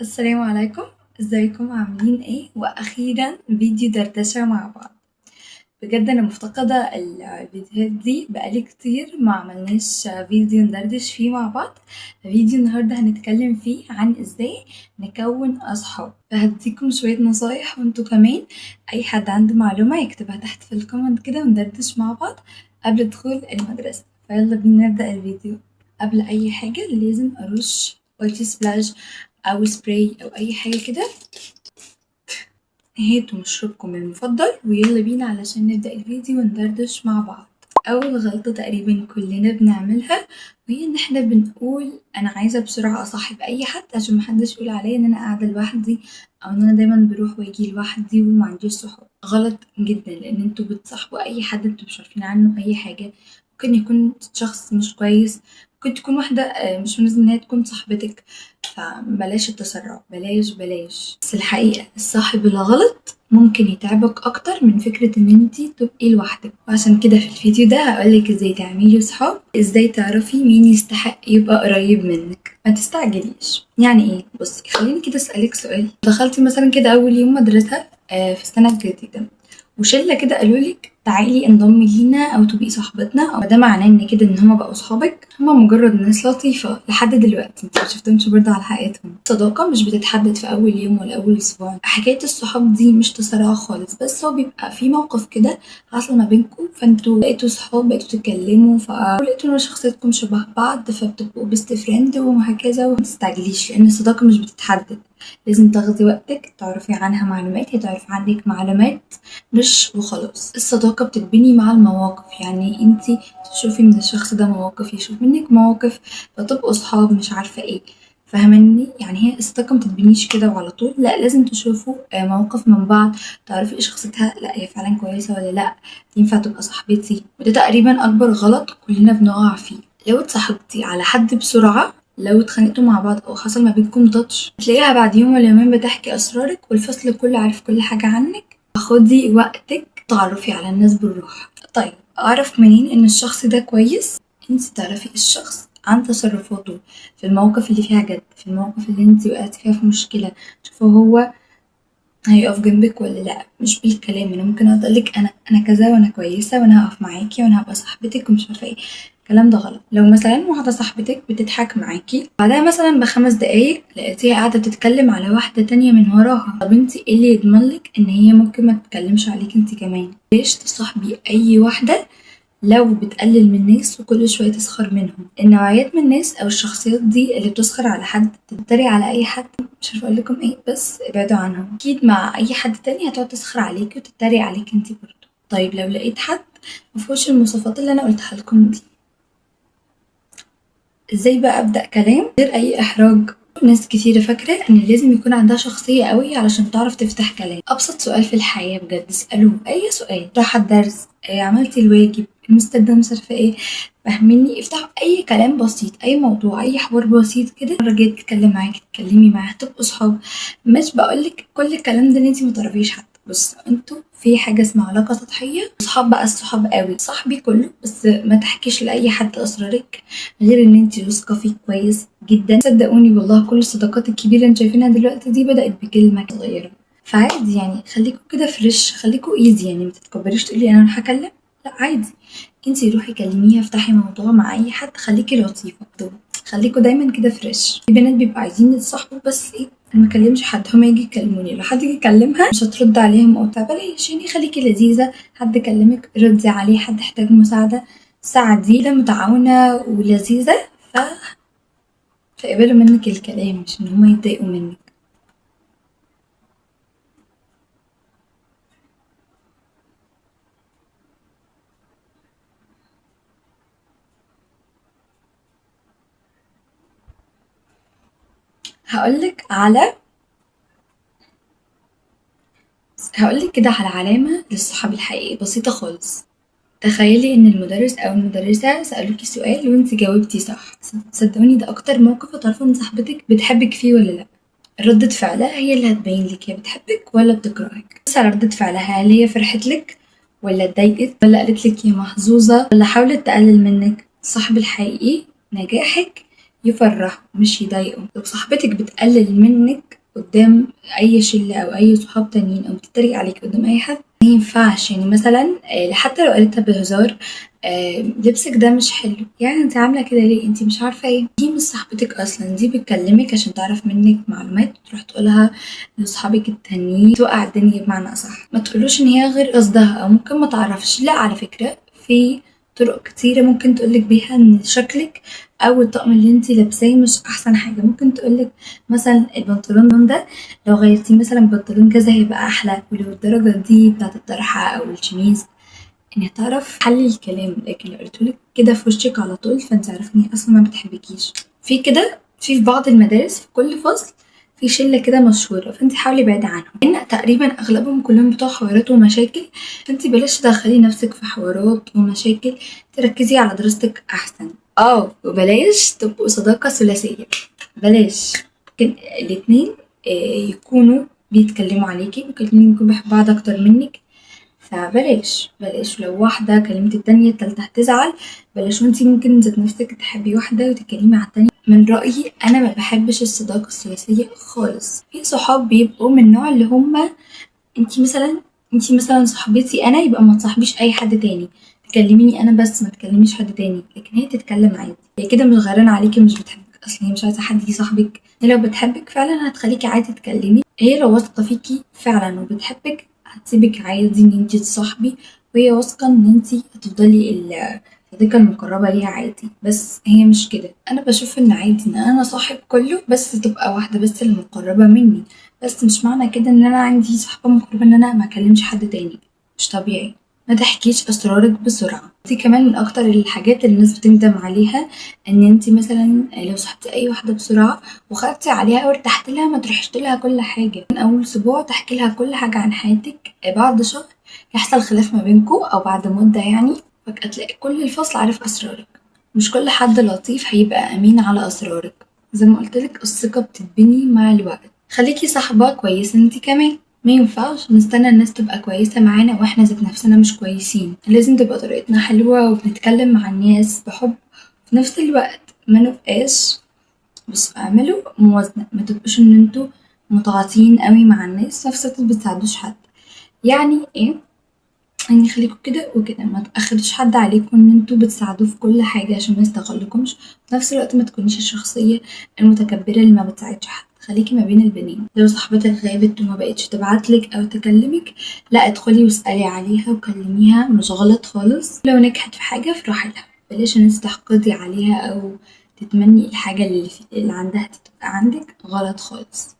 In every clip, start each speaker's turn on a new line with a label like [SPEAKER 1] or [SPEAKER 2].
[SPEAKER 1] السلام عليكم. ازيكم عاملين ايه؟ واخيرا فيديو دردشة مع بعض. بجد انا مفتقدة الفيديوهات دي، بقالي كتير ما عملناش فيديو ندردش فيه مع بعض. فيديو النهاردة هنتكلم فيه عن ازاي نكون اصحاب، فهديكم شوية نصايح وانتوا كمان اي حد عنده معلومة يكتبها تحت في الكومنت كده وندردش مع بعض قبل دخول المدرسة. فيلا بينا نبدأ الفيديو. قبل اي حاجة لازم ارش وايت سبلاش او سبراي او اي حاجة كده. هاتوا مشروبكم المفضل ويلا بينا علشان نبدأ الفيديو وندردش مع بعض. أول غلطة تقريبا كلنا بنعملها وهي إن احنا بنقول أنا عايزة بسرعة أصاحب أي حد عشان محدش يقول عليا إن أنا قاعدة لوحدي، أو إن أنا دايما بروح واجي لوحدي ومعنديش صحاب. غلط جدا، لأن انتوا بتصاحبوا أي حد انتوا مش عارفين عنه أي حاجة. ممكن يكون شخص مش كويس، ممكن تكون واحدة مش مناسبة إن هي تكون صاحبتك. فبلاش التسرع، بلاش. بس الحقيقة الصاحب الغلط ممكن يتعبك اكتر من فكرة ان انتي تبقي لوحدك. وعشان كده في الفيديو ده هقولك ازاي تعملي صحاب، ازاي تعرفي مين يستحق يبقى قريب منك. ما تستعجليش. يعني ايه؟ بصي خليني كده اسألك سؤال. دخلتي مثلا كده اول يوم مدرسة في السنة الجديدة، وشلة كده قالولك تعالي انضمي لينا او تبقي صاحبتنا، او ده معناه ان كده ان هما بقوا صحابك؟ هما مجرد ناس لطيفة لحد دلوقتي، انت مشفتهمش برضه على حقيقتهم. الصداقة مش بتتحدد في اول يوم ولا اول اسبوع. حكاية الصحاب دي مش تسرع خالص، بس هو بيبقى في موقف كده حصل ما بينكم فانتوا بقيتوا صحاب، بقيتوا تتكلموا فلقيتوا ان شخصيتكم شبه بعض فبتبقوا بيست فريند وهكذا. ومتستعجليش لان الصداقة مش بتتحدد، لازم تاخدي وقتك تعرفي عنها معلومات، هي تعرف عنك معلومات مش وخلاص. الصداقة بتتبني مع المواقف، يعني انتي تشوفي من الشخص ده مواقف، يشوف منك مواقف، فتبقوا صحاب مش عارفة ايه. فاهماني؟ يعني هي الصداقة متتبنيش كده وعلى طول، لا لازم تشوفوا مواقف من بعض، تعرفي ايه شخصيتها، لا هي فعلا كويسة ولا لا ينفع تبقى صاحبتي. وده تقريبا اكبر غلط كلنا بنقع فيه. لو اتصاحبتي على حد بسرعة، لو اتخانقتوا مع بعض او حصل ما بينكم تاتش، تلاقيها بعد يوم ولا يومين بتحكي اسرارك والفصل كله عارف كل حاجة عنك. خدي وقتك تعرفي على الناس بالراحة. طيب اعرف منين ان الشخص ده كويس؟ انت تعرفي الشخص عن تصرفاته في المواقف اللي فيها جد، في المواقف اللي انت وقعتي فيها في مشكلة. شوفوا هو هيقف جنبك ولا لا، مش بالكلام. انا ممكن اقعد اقولك انا كذا وانا كويسه وانا هقف معاكي وانا هبقى صاحبتك ومش عارفه ايه. الكلام ده غلط. لو مثلا واحده صاحبتك بتضحك معاكي، بعدها مثلا ب5 دقايق لقيتيها قاعده بتتكلم على واحده تانية من وراها، طب انت ايه اللي يضمنلك ان هي ممكن ما تتكلمش عليك انت كمان؟ ليش تصاحبي اي واحده لو بتقلل من الناس وكل شوية تسخر منهم؟ النوعيات من الناس أو الشخصيات دي اللي بتسخر على حد، تتريق على أي حد، مش عارفة أقول لكم إيه، بس ابعدوا عنهم. أكيد مع أي حد تاني هتقعد تسخر عليكي وتتريق عليكي انتي برضه. طيب لو لقيت حد مفهوش المواصفات اللي أنا قلتها لكم دي، ازاي بقى ابدا كلام غير اي احراج؟ ناس كتيرة فاكرة ان لازم يكون عندها شخصية قوي علشان تعرف تفتح كلام. ابسط سؤال في الحياة بجد اسألوه، اي سؤال، راح الدرس، عملتي الواجب، المستر ده مش عارفة ايه، فاهميني؟ افتحوا اي كلام بسيط، اي موضوع، اي حوار بسيط كده. مرة جاية تتكلم معاكي تتكلمي معاها تبقوا صحاب. مش بقولك كل الكلام ده ان انتي متعرفيش حد، بص انتوا في حاجة اسمها علاقة سطحية، صحاب بقى الصحاب قوي، صاحبي كله بس ما تحكيش لأي حد أسرارك غير ان انتي واثقة فيه كويس جدا. صدقوني والله كل الصداقات الكبيرة اللي انت شايفينها دلوقتي دي بدأت بكلمة صغيرة. فعادي يعني خليكوا كده فريش، خليكوا ايزي، يعني ما تتكبريش تقولي انا راح اكلم. لا عادي، انتي روحي كلميها، افتحي موضوع مع اي حد، خليكي لطيفة. خليكوا دايما كده فريش. في بنات بيبقوا عايزين يتصاحبوا بس ايه، أنا ما اكلمش حد، هما يجي يكلموني. لو حد يجي يكلمها مش هترد عليهم او بلاش، يعني خليكي لذيذة. حد كلمك ردي عليه، حد احتاج مساعدة ساعديه، ده متعاونة ولذيذة. ف فيقبلوا منك الكلام مش ان هما يتضايقوا منك. هقولك على هقولك كده على علامة للصحاب الحقيقي بسيطة خالص. تخيلي ان المدرس او المدرسة سألوكي سؤال وانت جاوبتي صح، صدقوني ده اكتر موقف هتعرفوا ان صاحبتك بتحبك فيه ولا لا. ردة فعلها هي اللي هتبين لك هي بتحبك ولا بتكرهك. بس على ردة فعلها، هل هي فرحت لك ولا اتضايقت ولا قالت لك يا محظوظة ولا حاولت تقلل منك؟ الصاحب الحقيقي نجاحك يفرحوا مش يضايقوا. لو صاحبتك بتقلل منك قدام اي شله او اي صحاب تانيين او بتتريق عليك قدام اي حد، ما ينفعش. يعني مثلا حتى لو قالتها بهزار لبسك ده مش حلو، يعني انت عامله كده ليه؟ انت مش عارفه ايه؟ دي مش صاحبتك اصلا، دي بتكلمك عشان تعرف منك معلومات تروح تقولها لاصحابك التانيين، توقع الدنيا بمعنى اصح. ما تقولوش ان هي غير قصدها او ممكن ما تعرفش، لا على فكره في طرق كتيرة ممكن تقولك بيها ان شكلك او الطقم اللي انتي لابساه مش احسن حاجة. ممكن تقولك مثلا البنطلون ده لو غيرتيه مثلا بنطلون كذا هيبقى احلى، ولو الدرجة دي بتاعت الطرحة او الشميز، ان هتعرف حل الكلام. لكن لو قلتلك كده في وشك على طول فانت عارفة ان هي اصلا ما بتحبكيش. في كده في بعض المدارس في كل فصل في شلة كده مشهورة، فانت حاولي بعيدي عنهم لان تقريبا اغلبهم كلهم بتوع حوارات ومشاكل. فانت بلاش تدخلي نفسك في حوارات ومشاكل، تركزي على دراستك احسن. وبلاش تبقوا صداقة ثلاثية، بلاش. ممكن الاتنين يكونوا بيتكلموا عليكي، ممكن الاتنين يكونوا بيحبوا بعض اكتر منك، فبلاش بلاش. لو واحدة كلمت التانية التالتة هتزعل، بلاش. وانتي ممكن ذات نفسك تحبي واحدة وتتكلمي على التانية. من رأيي أنا ما بحبش الصداقة الثلاثية خالص. في صحاب بيبقوا من النوع اللي هما انتي مثلا صاحبتي أنا، يبقى ما تصاحبيش أي حد تاني، تكلميني أنا بس ما تكلميش حد تاني. لكن هي تتكلم عادي، هي كده مش غيرانة عليكي، مش بتحبك أصلا، هي مش عايزة حد يصاحبك. هي لو بتحبك فعلا هتخليكي عادي تتكلمي، هي لو واثقة فيكي فعلا وبتحبك هتسيبك عادي ان انتي تصاحبي، وهي واثقة ان انتي هتفضلي الصديقة المقربة ليها عادي. بس هي مش كده. انا بشوف ان عادي ان انا صاحب كله، بس تبقى واحدة بس المقربة مني. بس مش معنى كده ان انا عندي صاحبة مقربة ان انا ما اكلمش حد تاني، مش طبيعي. ما تحكيش اسرارك بسرعة. دي كمان من اكتر الحاجات اللي الناس بتندم عليها، ان انتي مثلا لو صاحبتي اي واحدة بسرعة وخدتي عليها وارتحت لها، ما تروحيش لها كل حاجة. من اول اسبوع تحكي لها كل حاجة عن حياتك، بعد شهر يحصل خلاف ما بينكوا او بعد مدة يعني، فجأة تلاقي كل الفصل عارف اسرارك. مش كل حد لطيف هيبقى امين على اسرارك. زي ما قلتلك الثقة بتتبني مع الوقت. خليكي صاحبة كويسة انتي كمان، ما ينفعش نستنى الناس تبقى كويسة معانا واحنا ذات نفسنا مش كويسين. لازم تبقى طريقتنا حلوة وبنتكلم مع الناس بحب، في نفس الوقت ما نبقاش. بس اعملوا موازنة، ما تبقوش ان انتوا متعاطيين قوي مع الناس في نفس الوقت مبتساعدوش حد. يعني ايه؟ يعني خليكوا كده وكده، ما تأخدوش حد عليكم ان انتوا بتساعدوه في كل حاجة عشان ما يستغلكمش، في نفس الوقت ما تكونيش الشخصية المتكبرة اللي ما بتساعدش حد. خليكي ما بين البنين. لو صاحبتك غابت وما بقتش تبعتلك او تكلمك، لا ادخلي واسألي عليها وكلميها، مش غلط خالص. لو نجحت في حاجة افرحي لها، بلاش ان انت تحقدي عليها او تتمني الحاجة اللي عندها تبقى عندك، غلط خالص.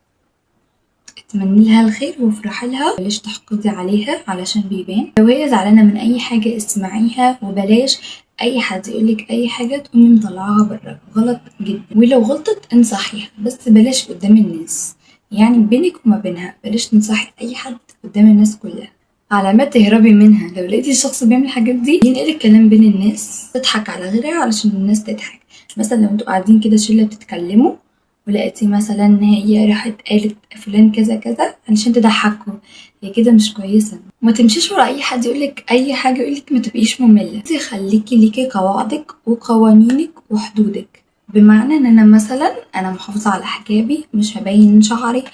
[SPEAKER 1] اتمني لها الخير وافرحي لها، بلاش تحقدي عليها علشان بيبان. لو هي زعلانة من اي حاجة اسمعيها، وبلاش اي حد يقولك اي حاجة تقومي مطلعاها بره، غلط جدا. ولو غلطت انصحيها بس بلاش قدام الناس، يعني بينك وما بينها. بلاش تنصحي اي حد قدام الناس كلها. علامات تهربي منها: لو لقيتي الشخص بيعمل الحاجات دي ينقل الكلام بين الناس، تضحك على غيرها علشان الناس تضحك. مثلا لو انتوا قاعدين كده شلة بتتكلموا ولقيتي مثلا ان هي راحت قالت فلان كذا كذا علشان تضحكوا، هي كده مش كويسة. وما تمشيش ورا اي حد يقولك اي حاجة، يقولك ما تبقيش مملة. انتي خليكي ليكي قواعدك وقوانينك وحدودك. بمعنى ان انا محافظة على حجابي، مش هبين شعري،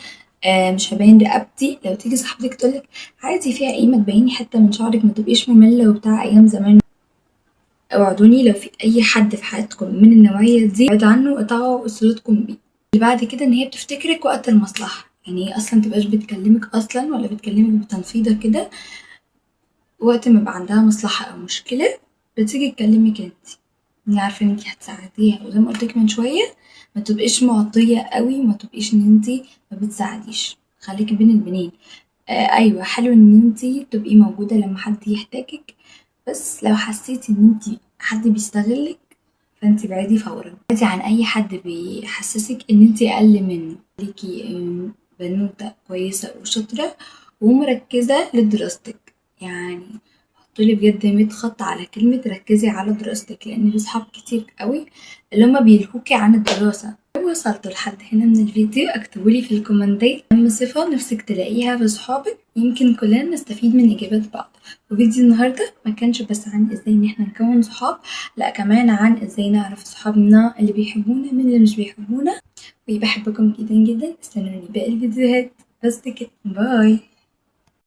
[SPEAKER 1] مش هبين رقبتي. لو تيجي صاحبتك تقولك عادي فيها ايه ما تبيني حتة من شعرك، ما تبقيش مملة وبتاع ايام زمان. اوعدوني لو في اي حد في حياتكم من النوعية دي ابعدوا عنه وقطعوا صلتكم بيه. اللي بعد كده ان هي بتفتكرك وقت المصلحة، يعني هي اصلا متبقاش بتكلمك اصلا ولا بتكلمك بتنفيضة كده، وقت ما يبقى عندها مصلحة او مشكلة بتيجي تكلمك انتي، اني عارفة ان انتي هتساعديها. وزي ما قلتلك من شوية، ما تبقيش معطية قوي، ما تبقيش ان انتي ما بتساعديش. خليكي بين البنين. ايوه حلو ان انتي تبقي موجودة لما حد يحتاجك، بس لو حسيتي ان انتي حد بيستغلك فانتي بعيدي فورا. بعيدي عن اي حد بيحسسك ان انتي اقل منه. ليكي بنوتة كويسة وشاطرة ومركزة لدراستك، يعني حطولي بجد 100 خط على كلمة ركزي على دراستك، لان في صحاب كتير قوي اللي هما بيلهوكي عن الدراسة. لو وصلتوا لحد هنا من الفيديو اكتبولي في الكومنتات أهم صفة نفسك تلاقيها في صحابك، يمكن كلنا نستفيد من إجابات بعض. وفيديو النهاردة ما كانش بس عن ازاي ان احنا نكون صحاب، لا كمان عن ازاي نعرف صحابنا اللي بيحبونا من اللي مش بيحبونا. وبحبكم جدا جدا، استنوني باقي الفيديوهات. بس كده، باي.